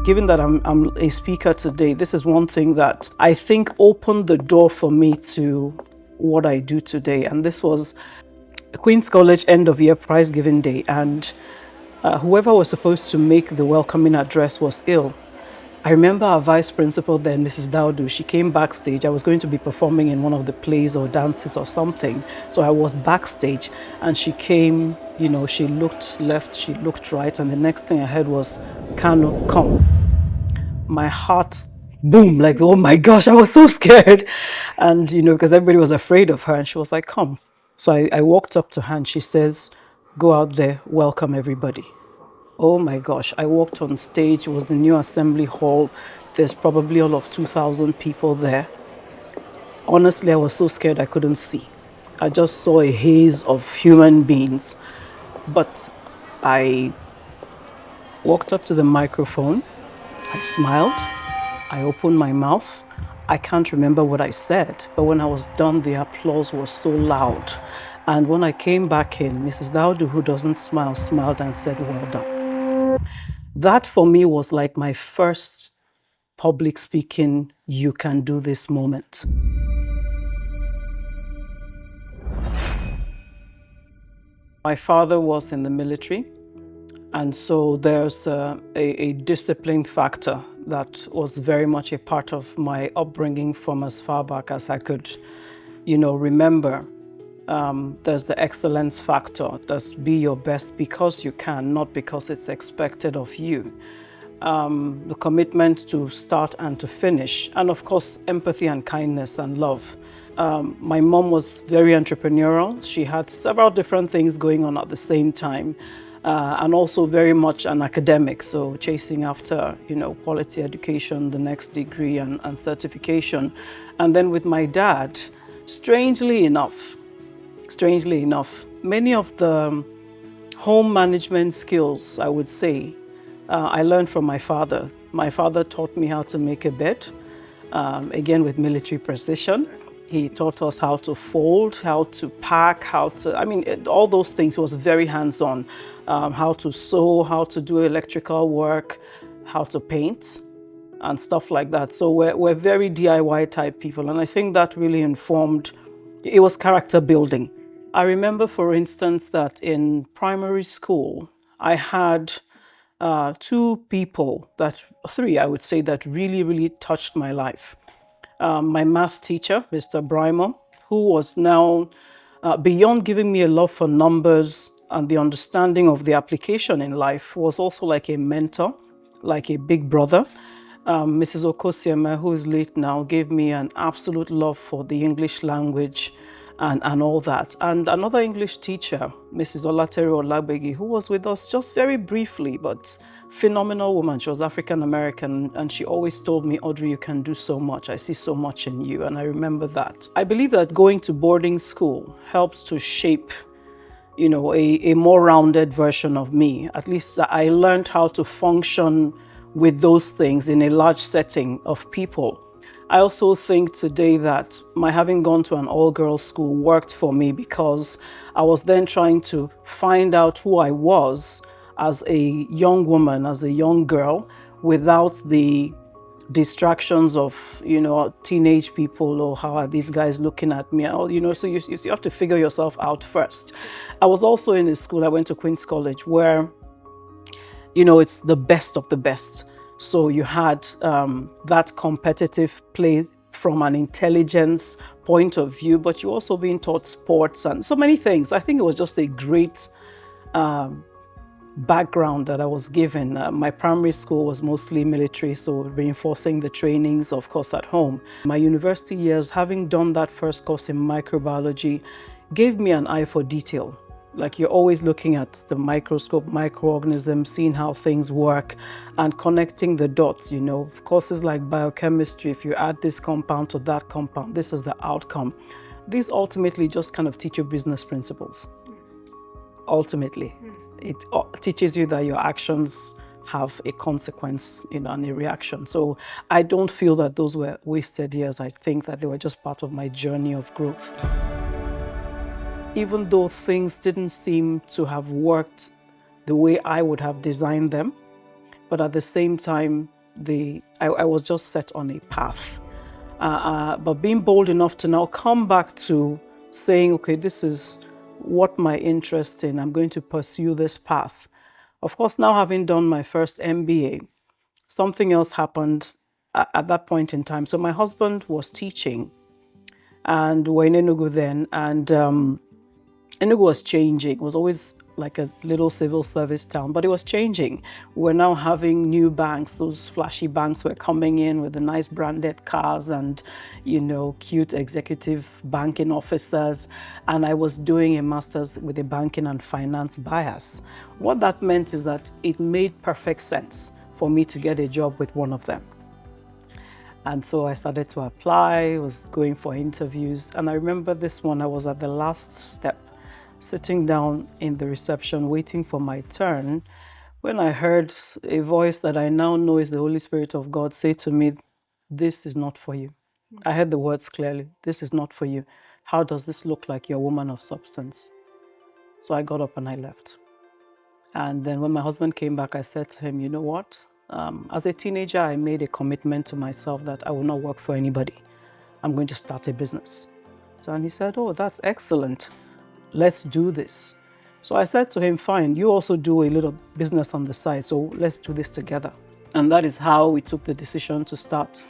Given that I'm a speaker today, this is one thing that I think opened the door for me to what I do today. And this was Queen's College end of year prize giving day. And whoever was supposed to make the welcoming address was ill. I remember our vice principal then, Mrs. Daudu, she came backstage. I was going to be performing in one of the plays or dances or something. So I was backstage and she came, she looked left, she looked right. And the next thing I heard was, Kanu, come. My heart, boom, like, oh my gosh, I was so scared. And, because everybody was afraid of her. And she was like, come. So I walked up to her and she says, go out there, welcome everybody. Oh my gosh, I walked on stage. It was the new assembly hall. There's probably all of 2,000 people there. Honestly, I was so scared I couldn't see. I just saw a haze of human beings. But I walked up to the microphone. I smiled. I opened my mouth. I can't remember what I said, but when I was done, the applause was so loud. And when I came back in, Mrs. Daudu, who doesn't smile, smiled and said, well done. That for me was like my first public speaking, you can do this moment. My father was in the military, and so there's a discipline factor that was very much a part of my upbringing from as far back as I could, remember. There's the excellence factor. There's be your best because you can, not because it's expected of you. The commitment to start and to finish. And of course, empathy and kindness and love. My mom was very entrepreneurial. She had several different things going on at the same time. And also very much an academic. So chasing after, quality education, the next degree and certification. And then with my dad, strangely enough, many of the home management skills, I would say, I learned from my father. My father taught me how to make a bed, again with military precision. He taught us how to fold, how to pack, all those things. He was very hands-on. How to sew, how to do electrical work, how to paint, and stuff like that. So we're very DIY type people. And I think that really informed, it was character building. I remember, for instance, that in primary school, I had three, I would say, that really, really touched my life. My math teacher, Mr. Brimer, who was now, beyond giving me a love for numbers and the understanding of the application in life, was also like a mentor, like a big brother. Mrs. Okosieme, who is late now, gave me an absolute love for the English language and all that. And another English teacher, Mrs. Olatere Olabegi, who was with us just very briefly, but phenomenal woman. She was African American, and she always told me, Audrey, you can do so much. I see so much in you, and I remember that. I believe that going to boarding school helps to shape, a more rounded version of me. At least I learned how to function with those things in a large setting of people. I also think today that my having gone to an all-girls school worked for me because I was then trying to find out who I was as a young woman, as a young girl, without the distractions of, teenage people, or how are these guys looking at me, so you have to figure yourself out first. I was also in a school, I went to Queen's College, where, it's the best of the best. So you had that competitive play from an intelligence point of view, but you also being taught sports and so many things. I think it was just a great background that I was given. My primary school was mostly military, so reinforcing the trainings, of course, at home. My university years, having done that first course in microbiology, gave me an eye for detail. Like, you're always looking at the microscope, microorganisms, seeing how things work and connecting the dots, Courses like biochemistry, if you add this compound to that compound, this is the outcome. These ultimately just kind of teach you business principles. Ultimately, it teaches you that your actions have a consequence, and a reaction. So I don't feel that those were wasted years. I think that they were just part of my journey of growth. Even though things didn't seem to have worked the way I would have designed them, but at the same time, I was just set on a path. But being bold enough to now come back to saying, okay, this is what my interest in, I'm going to pursue this path. Of course, now having done my first MBA, something else happened at that point in time. So my husband was teaching, and we're in Enugu then, and Enugu was changing. It was always like a little civil service town, but it was changing. We're now having new banks. Those flashy banks were coming in with the nice branded cars and, cute executive banking officers. And I was doing a master's with a banking and finance bias. What that meant is that it made perfect sense for me to get a job with one of them. And so I started to apply, was going for interviews. And I remember this one, I was at the last step, sitting down in the reception, waiting for my turn, when I heard a voice that I now know is the Holy Spirit of God say to me, this is not for you. I heard the words clearly, this is not for you. How does this look like you're a woman of substance? So I got up and I left. And then when my husband came back, I said to him, you know what? As a teenager, I made a commitment to myself that I will not work for anybody. I'm going to start a business. And he said, oh, that's excellent. Let's do this. So I said to him, fine, you also do a little business on the side, so let's do this together. And that is how we took the decision to start.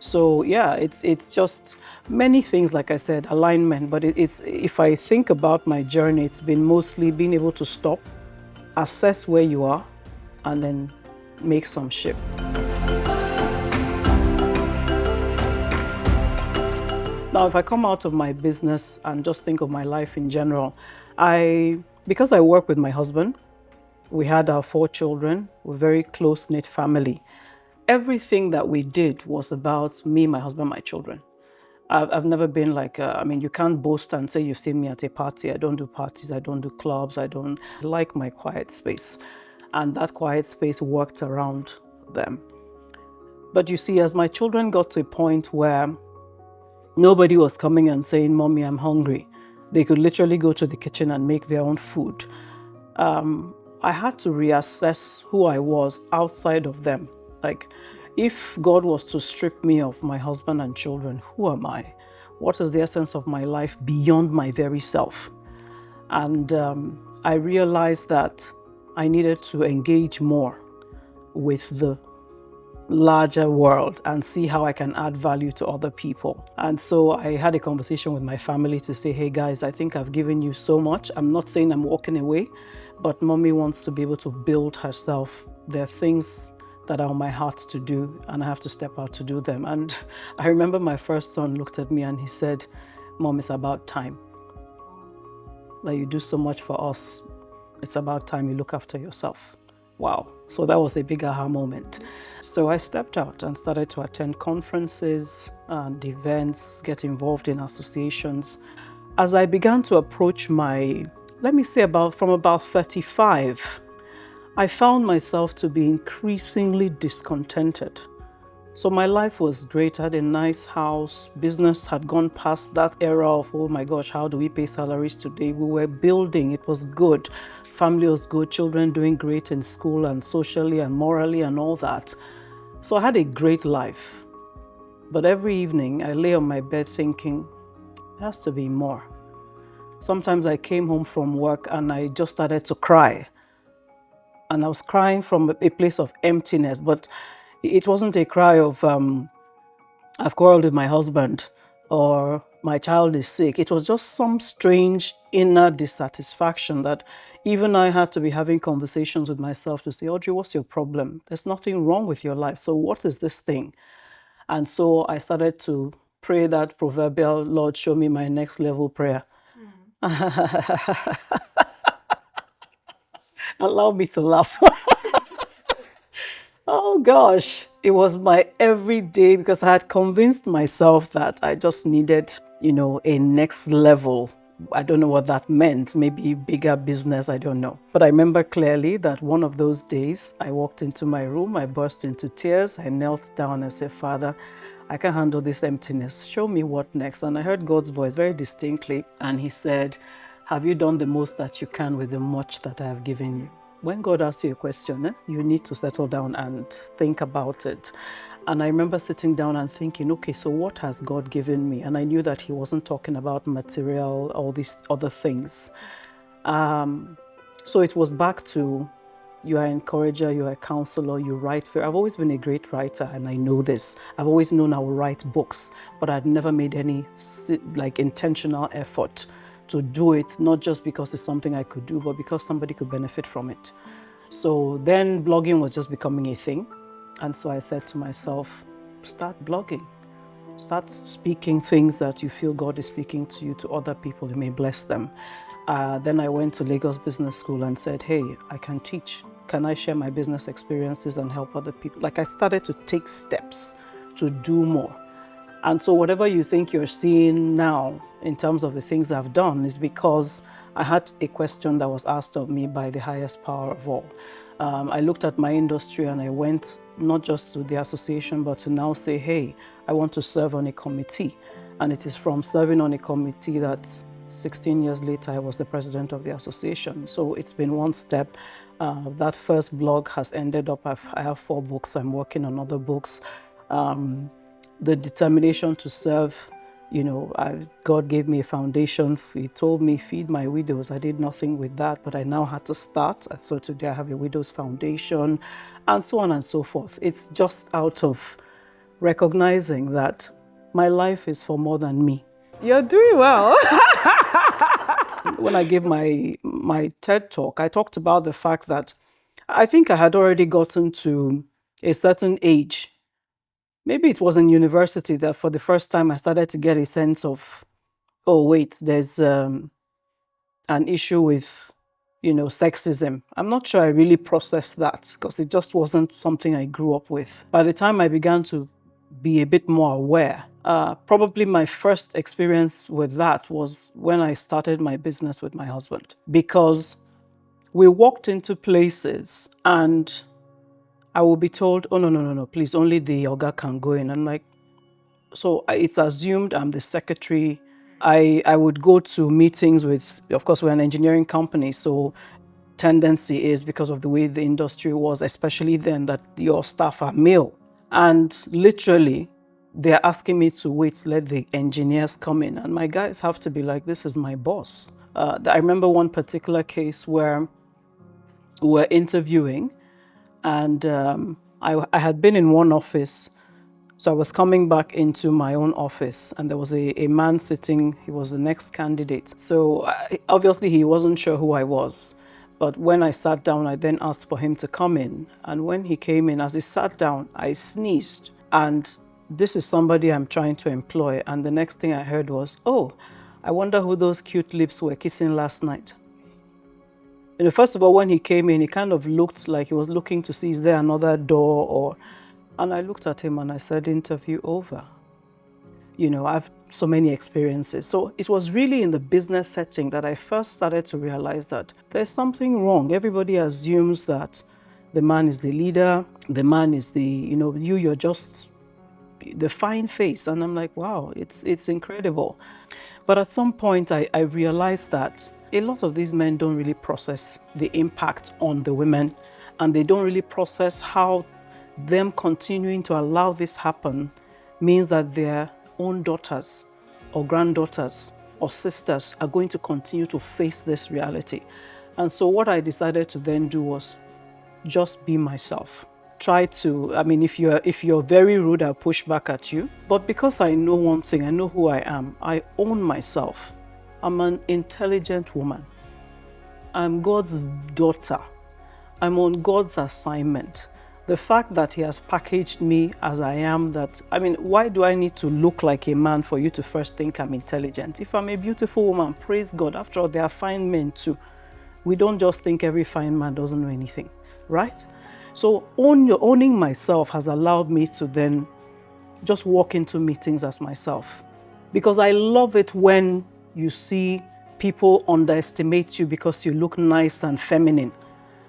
So yeah, it's just many things, like I said, alignment, but it's if I think about my journey, it's been mostly being able to stop, assess where you are, and then make some shifts. Now, if I come out of my business and just think of my life in general, because I work with my husband, we had our 4 children, we're a very close-knit family. Everything that we did was about me, my husband, my children. I've never been like, you can't boast and say you've seen me at a party. I don't do parties, I don't do clubs, I like my quiet space. And that quiet space worked around them. But you see, as my children got to a point where nobody was coming and saying, Mommy, I'm hungry, they could literally go to the kitchen and make their own food. I had to reassess who I was outside of them. Like, if God was to strip me of my husband and children, who am I? What is the essence of my life beyond my very self? And I realized that I needed to engage more with the larger world and see how I can add value to other people. And so I had a conversation with my family to say, hey guys, I think I've given you so much. I'm not saying I'm walking away, but Mommy wants to be able to build herself. There are things that are on my heart to do, and I have to step out to do them. And I remember my first son looked at me and he said, Mom, it's about time. That you do so much for us. It's about time you look after yourself. Wow. So that was a big aha moment. So I stepped out and started to attend conferences and events, get involved in associations. As I began to approach from about 35, I found myself to be increasingly discontented. So my life was great. I had a nice house. Business had gone past that era of, oh my gosh, how do we pay salaries today? We were building. It was good. Family was good. Children doing great in school and socially and morally and all that. So I had a great life. But every evening I lay on my bed thinking, there has to be more. Sometimes I came home from work and I just started to cry. And I was crying from a place of emptiness, but it wasn't a cry of, I've quarreled with my husband or my child is sick. It was just some strange inner dissatisfaction that even I had to be having conversations with myself to say, Audrey, what's your problem? There's nothing wrong with your life. So what is this thing? And so I started to pray that proverbial, Lord, show me my next level prayer. Allow me to laugh. Oh gosh, it was my everyday, because I had convinced myself that I just needed, a next level. I don't know what that meant, maybe bigger business, I don't know. But I remember clearly that one of those days, I walked into my room, I burst into tears, I knelt down and said, Father, I can't handle this emptiness. Show me what next. And I heard God's voice very distinctly. And he said, have you done the most that you can with the much that I have given you? when God asks you a question, you need to settle down and think about it. And I remember sitting down and thinking, okay, so what has God given me? And I knew that he wasn't talking about material, all these other things. So it was back to, you are an encourager, you are a counselor, you write. I've always been a great writer, and I know this. I've always known I will write books, but I'd never made any like intentional effort to do it, not just because it's something I could do, but because somebody could benefit from it. So then blogging was just becoming a thing. And so I said to myself, start blogging. Start speaking things that you feel God is speaking to you to other people. You may bless them. Then I went to Lagos Business School and said, hey, I can teach. Can I share my business experiences and help other people? Like, I started to take steps to do more. And so whatever you think you're seeing now in terms of the things I've done is because I had a question that was asked of me by the highest power of all. I looked at my industry and I went not just to the association, but to now say, hey, I want to serve on a committee. And it is from serving on a committee that 16 years later, I was the president of the association. So it's been one step. That first blog has ended up, I have 4 books. I'm working on other books. The determination to serve, God gave me a foundation. He told me, feed my widows. I did nothing with that, but I now had to start. And so today I have a widows foundation, and so on and so forth. It's just out of recognizing that my life is for more than me. You're doing well. When I gave my TED talk, I talked about the fact that I think I had already gotten to a certain age. Maybe it was in university that for the first time I started to get a sense of, oh, wait, there's an issue with, sexism. I'm not sure I really processed that because it just wasn't something I grew up with. By the time I began to be a bit more aware, probably my first experience with that was when I started my business with my husband, because we walked into places and I will be told, oh, no, please, only the Oga can go in. I'm like, so it's assumed I'm the secretary. I would go to meetings with, of course, we're an engineering company, so tendency is, because of the way the industry was, especially then, that your staff are male. And literally, they're asking me to wait, let the engineers come in. And my guys have to be like, this is my boss. I remember one particular case where we were interviewing, and I had been in one office. So I was coming back into my own office, and there was a man sitting. He was the next candidate. So obviously he wasn't sure who I was. But when I sat down, I then asked for him to come in. And when he came in, as he sat down, I sneezed. And this is somebody I'm trying to employ. And the next thing I heard was, oh, I wonder who those cute lips were kissing last night. First of all, when he came in, he kind of looked like he was looking to see, is there another door or... And I looked at him and I said, interview over. I've so many experiences. So it was really in the business setting that I first started to realize that there's something wrong. Everybody assumes that the man is the leader, the man is the, you're just the fine face. And I'm like, wow, it's incredible. But at some point I realized that a lot of these men don't really process the impact on the women, and they don't really process how them continuing to allow this happen means that their own daughters or granddaughters or sisters are going to continue to face this reality. And so what I decided to then do was just be myself. Try to, if you're very rude, I'll push back at you. But because I know one thing, I know who I am, I own myself. I'm an intelligent woman. I'm God's daughter. I'm on God's assignment. The fact that he has packaged me as I am, why do I need to look like a man for you to first think I'm intelligent? If I'm a beautiful woman, praise God. After all, there are fine men too. We don't just think every fine man doesn't know anything, right? So owning myself has allowed me to then just walk into meetings as myself. Because I love it when you see people underestimate you because you look nice and feminine.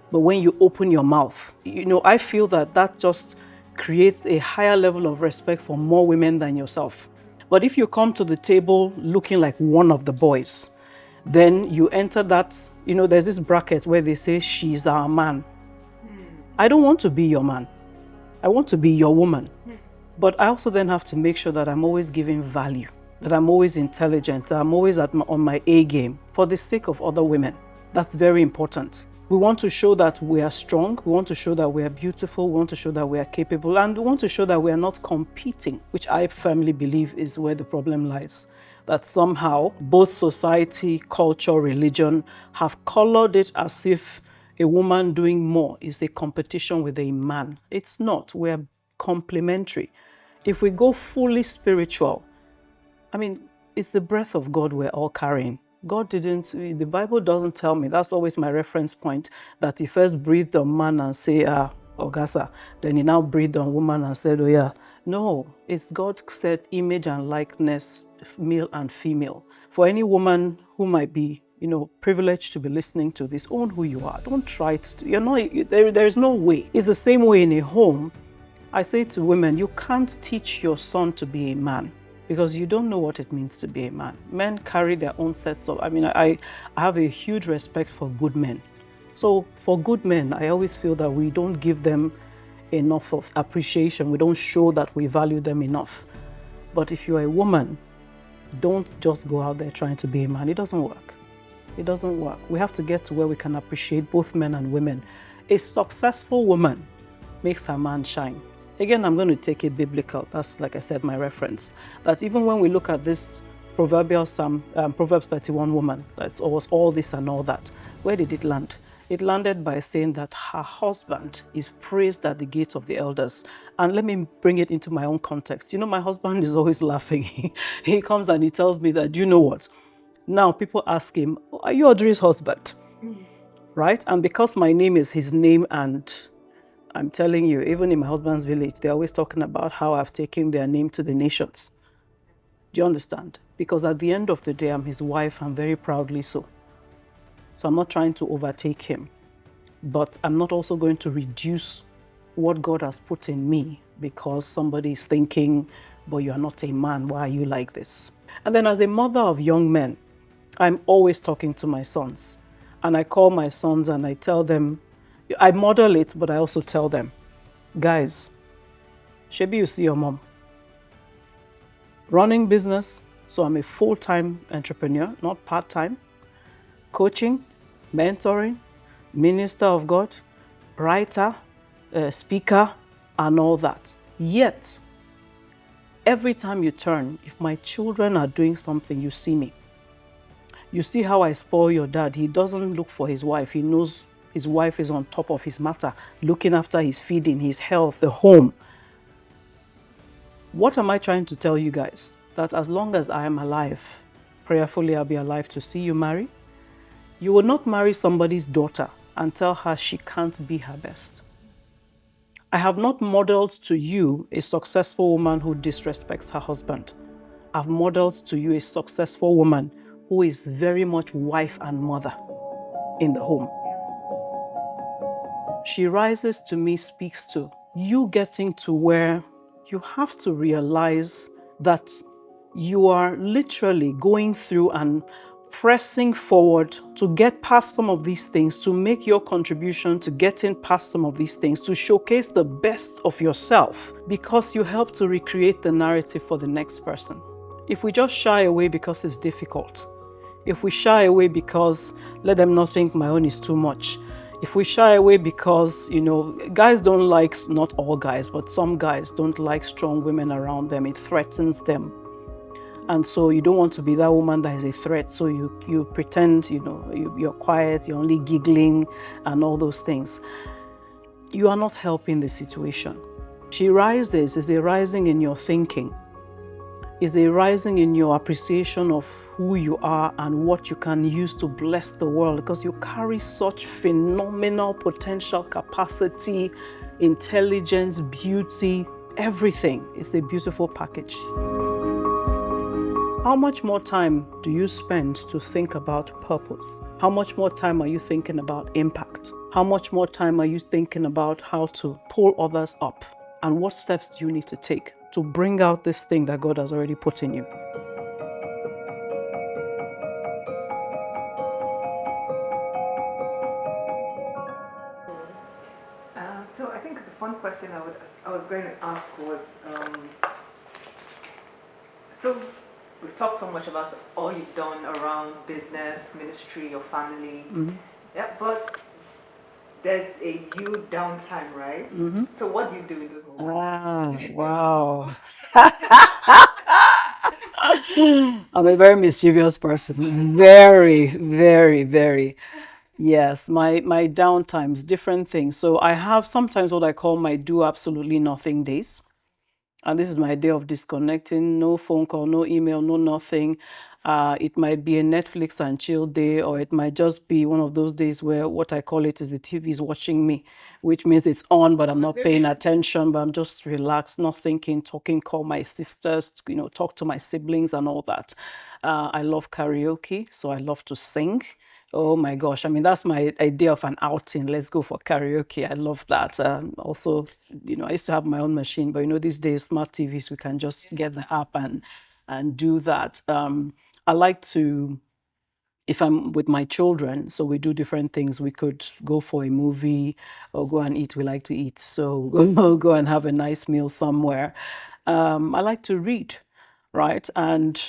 But when you open your mouth, I feel that just creates a higher level of respect for more women than yourself. But if you come to the table looking like one of the boys, then you enter that, there's this bracket where they say she's our man. I don't want to be your man. I want to be your woman. But I also then have to make sure that I'm always giving value, that I'm always intelligent, that I'm always on my A game for the sake of other women. That's very important. We want to show that we are strong. We want to show that we are beautiful. We want to show that we are capable. And we want to show that we are not competing, which I firmly believe is where the problem lies. That somehow both society, culture, religion have colored it as if a woman doing more is a competition with a man. It's not. We're complementary. If we go fully spiritual, it's the breath of God we're all carrying. The Bible doesn't tell me, that's always my reference point, that he first breathed on man and say, Ogasa, then he now breathed on woman and said, oh yeah. No, it's God said image and likeness, male and female. For any woman who might be, privileged to be listening to this, own who you are. Don't try it. There's no way. It's the same way in a home. I say to women, you can't teach your son to be a man because you don't know what it means to be a man. Men carry their own sets of, I have a huge respect for good men. So for good men, I always feel that we don't give them enough of appreciation. We don't show that we value them enough. But if you're a woman, don't just go out there trying to be a man. It doesn't work. It doesn't work. We have to get to where we can appreciate both men and women. A successful woman makes her man shine. Again, I'm going to take it biblical. That's, like I said, my reference. That even when we look at this proverbial Proverbs 31 woman, that was all this and all that, where did it land? It landed by saying that her husband is praised at the gate of the elders. And let me bring it into my own context. My husband is always laughing. He comes and he tells me that, you know what? Now people ask him, are you Audrey's husband? Right? And because my name is his name, and I'm telling you, even in my husband's village, they're always talking about how I've taken their name to the nations. Do you understand? Because at the end of the day, I'm his wife, and very proudly so. So I'm not trying to overtake him, but I'm not also going to reduce what God has put in me because somebody is thinking, but you are not a man, why are you like this? And then as a mother of young men, I'm always talking to my sons. And I call my sons and I tell them, I model it, but I also tell them, guys, Shebi, you see your mom. Running business, so I'm a full-time entrepreneur, not part-time. Coaching, mentoring, minister of God, writer, speaker, and all that. Yet, every time you turn, if my children are doing something, you see me. You see how I spoil your dad. He doesn't look for his wife. He knows his wife is on top of his matter, looking after his feeding, his health, the home. What am I trying to tell you guys? That as long as I am alive, prayerfully I'll be alive to see you marry. You will not marry somebody's daughter and tell her she can't be her best. I have not modeled to you a successful woman who disrespects her husband. I've modeled to you a successful woman who is very much wife and mother in the home. She rises to me, speaks to you, getting to where you have to realize that you are literally going through and pressing forward to get past some of these things, to make your contribution to getting past some of these things, to showcase the best of yourself, because you help to recreate the narrative for the next person. If we just shy away because it's difficult, if we shy away because let them not think my own is too much, if we shy away because, guys don't like, not all guys, but some guys don't like strong women around them, it threatens them. And so you don't want to be that woman that is a threat. So you pretend, you're quiet, you're only giggling and all those things. You are not helping the situation. She rises, is a rising in your thinking, is a rising in your appreciation of who you are and what you can use to bless the world, because you carry such phenomenal potential, capacity, intelligence, beauty, everything. It's a beautiful package. How much more time do you spend to think about purpose? How much more time are you thinking about impact? How much more time are you thinking about how to pull others up? And what steps do you need to take to bring out this thing that God has already put in you? I was going to ask was, so we've talked so much about all you've done around business, ministry, your family. Yeah, but there's a you downtime, right? So what do you do in those moments? Wow. I'm a very mischievous person. Very, very, very. Yes, my downtimes, different things. So I have sometimes what I call my do absolutely nothing days. And this is my day of disconnecting, no phone call, no email, no nothing. It might be a Netflix and chill day, or it might just be one of those days where what I call it is the TV is watching me, which means it's on, but I'm not paying attention, but I'm just relaxed, not thinking, talking, call my sisters, talk to my siblings and all that. I love karaoke, so I love to sing. Oh my gosh. I mean, that's my idea of an outing. Let's go for karaoke. I love that. Also, I used to have my own machine, but these days, smart TVs, we can just get the app and do that. I like to, if I'm with my children, so we do different things. We could go for a movie or go and eat. We like to eat. So go and have a nice meal somewhere. I like to read, right? And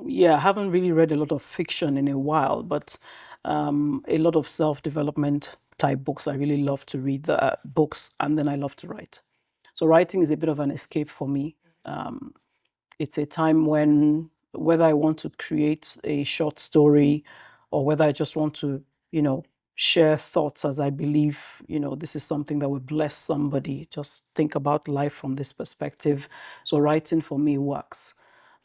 yeah, I haven't really read a lot of fiction in a while, but a lot of self-development type books. I really love to read the books, and then I love to write. So writing is a bit of an escape for me. It's a time when, whether I want to create a short story or whether I just want to, share thoughts as I believe, this is something that will bless somebody, just think about life from this perspective. So writing for me works.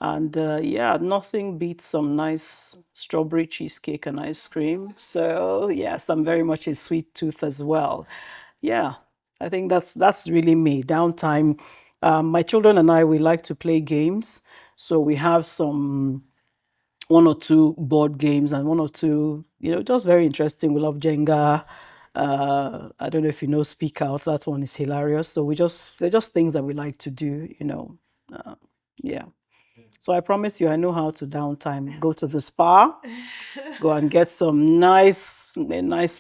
And yeah, nothing beats some nice strawberry cheesecake and ice cream. So yes, I'm very much a sweet tooth as well. Yeah, I think that's really me. Downtime. My children and I, we like to play games. So we have some one or two board games and one or two, just very interesting. We love Jenga. I don't know if you know Speak Out. That one is hilarious. So they're just things that we like to do. Yeah. So I promise you, I know how to downtime. Go to the spa, go and get a nice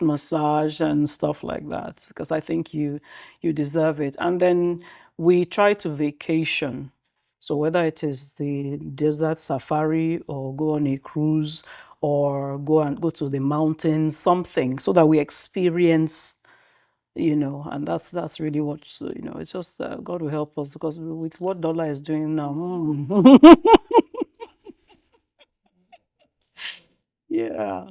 massage and stuff like that, because I think you deserve it. And then we try to vacation. So whether it is the desert safari or go on a cruise or go to the mountains, something, so that we experience, and that's really what, it's just God will help us, because with what dollar is doing now. Yeah.